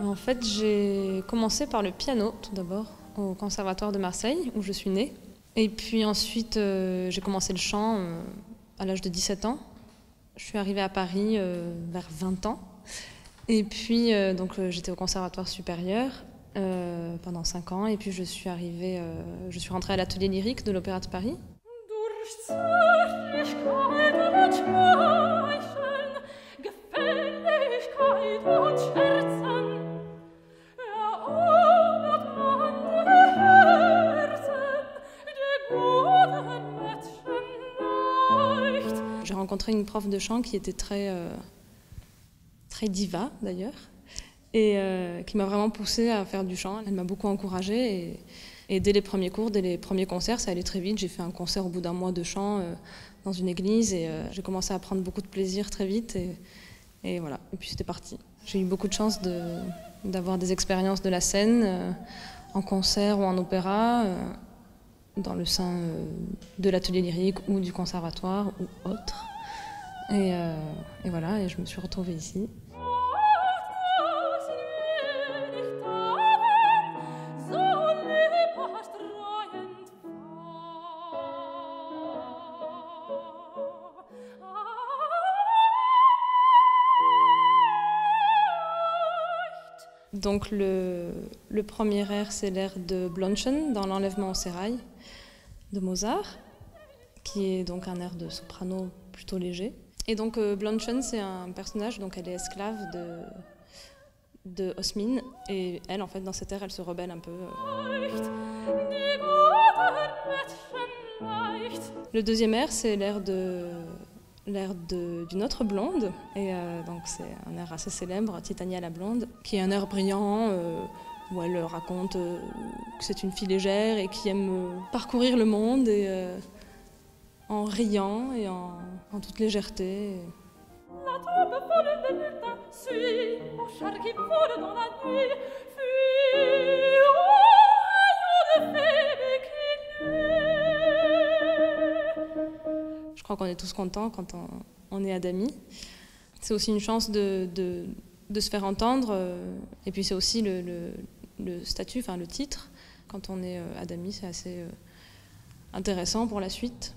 En fait, j'ai commencé par le piano tout d'abord, au Conservatoire de Marseille, où je suis née. Et puis ensuite, j'ai commencé le chant à l'âge de 17 ans. Je suis arrivée à Paris vers 20 ans. Et puis, j'étais au Conservatoire supérieur pendant 5 ans. Et puis, je suis rentrée à l'atelier lyrique de l'Opéra de Paris. J'ai rencontré une prof de chant qui était très diva d'ailleurs, et qui m'a vraiment poussée à faire du chant. Elle m'a beaucoup encouragée, et dès les premiers cours, dès les premiers concerts, ça allait très vite. J'ai fait un concert au bout d'un mois de chant dans une église, et j'ai commencé à prendre beaucoup de plaisir très vite, et voilà, et puis c'était parti. J'ai eu beaucoup de chance d'avoir des expériences de la scène, en concert ou en opéra, dans le sein de l'atelier lyrique ou du conservatoire ou autre. Et voilà, et je me suis retrouvée ici. Donc le premier air, c'est l'air de Blondchen dans l'Enlèvement au sérail de Mozart, qui est donc un air de soprano plutôt léger. Et donc Blondchen, c'est un personnage, donc elle est esclave de Osmine, et elle, en fait, dans cet air, elle se rebelle un peu. Le deuxième air, c'est l'air d'une autre blonde, et donc c'est un air assez célèbre, Titania la blonde, qui est un air brillant où elle raconte que c'est une fille légère et qui aime parcourir le monde et en riant et en toute légèreté. La tombe folle de lutin suit au char qui vole dans la nuit, fuit au rayon de fée qui naît. Je crois qu'on est tous contents quand on est Adami. C'est aussi une chance de se faire entendre, et puis c'est aussi le statut, enfin le titre. Quand on est Adami, c'est assez intéressant pour la suite.